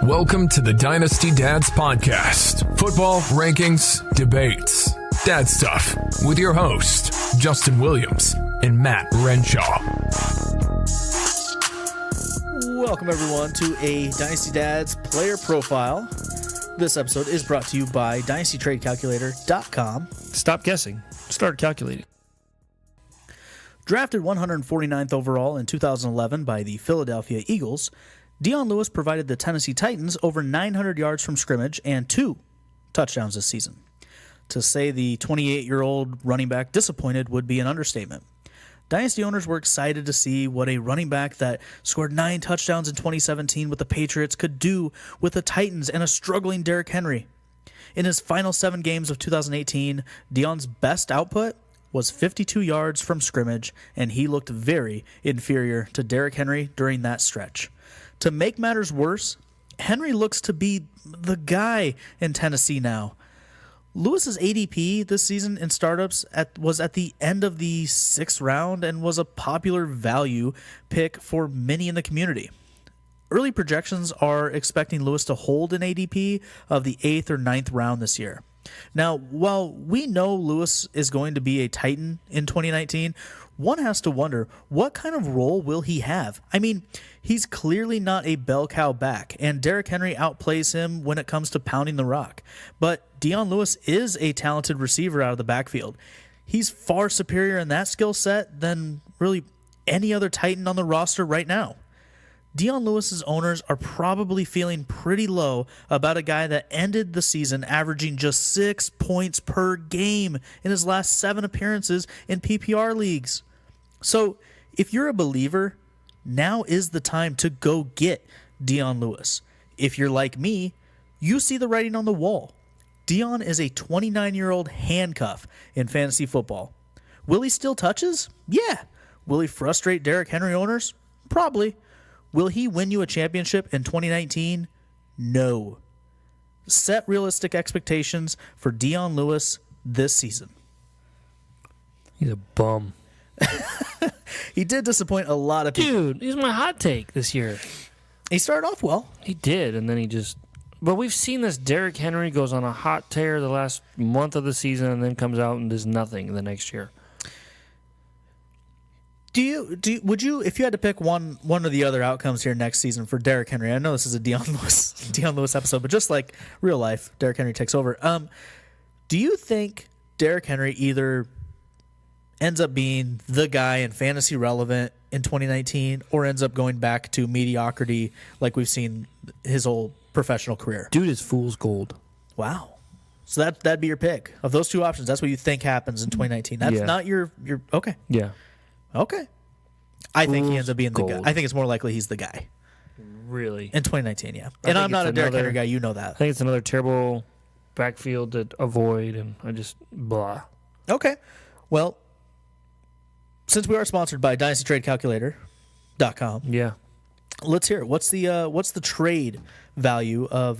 Welcome to the Dynasty Dads Podcast. Football, rankings, debates, dad stuff with your host, Justin Williams and Matt Renshaw. Welcome, everyone, to a Dynasty Dads player profile. This episode is brought to you by DynastyTradeCalculator.com. Stop guessing. Start calculating. Drafted 149th overall in 2011 by the Philadelphia Eagles, Dion Lewis provided the Tennessee Titans over 900 yards from scrimmage and 2 touchdowns this season. To say the 28-year-old running back disappointed would be an understatement. Dynasty owners were excited to see what a running back that scored 9 touchdowns in 2017 with the Patriots could do with the Titans and a struggling Derrick Henry. In his final 7 games of 2018, Dion's best output was 52 yards from scrimmage, and he looked very inferior to Derrick Henry during that stretch. To make matters worse, Henry looks to be the guy in Tennessee now. Lewis's ADP this season in startups was at the end of the 6th round and was a popular value pick for many in the community. Early projections are expecting Lewis to hold an ADP of the 8th or 9th round this year. Now, while we know Lewis is going to be a Titan in 2019, one has to wonder, what kind of role will he have? I mean, he's clearly not a bell cow back, and Derrick Henry outplays him when it comes to pounding the rock. But Dion Lewis is a talented receiver out of the backfield. He's far superior in that skill set than really any other Titan on the roster right now. Dion Lewis's owners are probably feeling pretty low about a guy that ended the season averaging just 6 points per game in his last 7 appearances in PPR leagues. So, if you're a believer, now is the time to go get Dion Lewis. If you're like me, you see the writing on the wall. Dion is a 29-year-old handcuff in fantasy football. Will he steal touches? Yeah. Will he frustrate Derrick Henry owners? Probably. Will he win you a championship in 2019? No. Set realistic expectations for Dion Lewis this season. He's a bum. He did disappoint a lot of people. Dude, he's my hot take this year. He started off well. He did, and then he just... But we've seen this. Derrick Henry goes on a hot tear the last month of the season and then comes out and does nothing the next year. Would you, if you had to pick one or the other outcomes here next season for Derrick Henry? I know this is a Dion Lewis episode, but just like real life, Derrick Henry takes over. Do you think Derrick Henry either ends up being the guy and fantasy relevant in 2019, or ends up going back to mediocrity like we've seen his whole professional career? Dude is fool's gold. Wow. So that'd be your pick of those two options. That's what you think happens in 2019. That's not your okay. Yeah. Okay. I think he ends up being the guy. I think it's more likely he's the guy. Really? In 2019, yeah. And I'm not a Derrick Henry guy. You know that. I think it's another terrible backfield to avoid, and I just blah. Okay. Well, since we are sponsored by DynastyTradeCalculator.com, yeah, let's hear it. What's the trade value of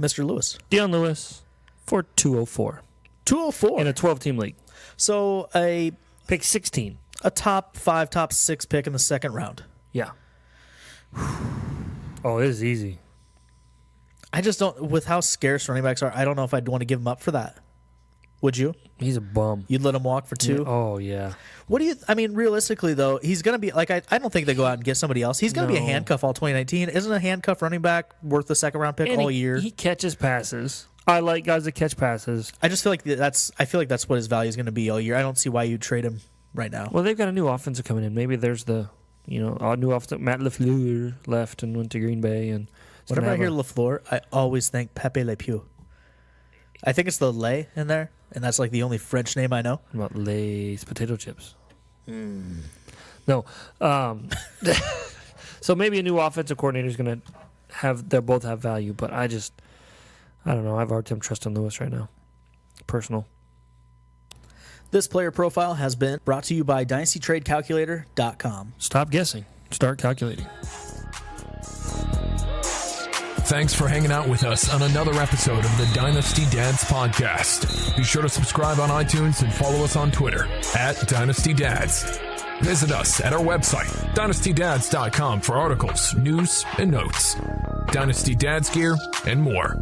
Mr. Lewis? Dion Lewis for 204. 204 in a 12-team league. So a pick 16. A top 5, top 6 pick in the 2nd round. Yeah. Oh, it is easy. I just don't, with how scarce running backs are, I don't know if I'd want to give him up for that. Would you? He's a bum. You'd let him walk for 2? Yeah. Oh, yeah. What do you, I mean, realistically, though, he's going to be, like, I don't think they go out and get somebody else. He's going to be a handcuff all 2019. Isn't a handcuff running back worth the 2nd round pick all year? He catches passes. I like guys that catch passes. I just feel like that's what his value is going to be all year. I don't see why you'd trade him right now. Well, they've got a new offensive coming in. Maybe there's a new offensive. Matt LaFleur left and went to Green Bay. And whenever I hear LaFleur, I always think Pepe Le Pew. I think it's the lait in there, and that's like the only French name I know. What about Lay's potato chips? No. So maybe a new offensive coordinator is going to they'll both have value, but I don't know. I have a hard time trusting Lewis right now. Personal. This player profile has been brought to you by DynastyTradeCalculator.com. Stop guessing. Start calculating. Thanks for hanging out with us on another episode of the Dynasty Dads Podcast. Be sure to subscribe on iTunes and follow us on Twitter @DynastyDads. Visit us at our website, DynastyDads.com, for articles, news, and notes. Dynasty Dad's gear, and more.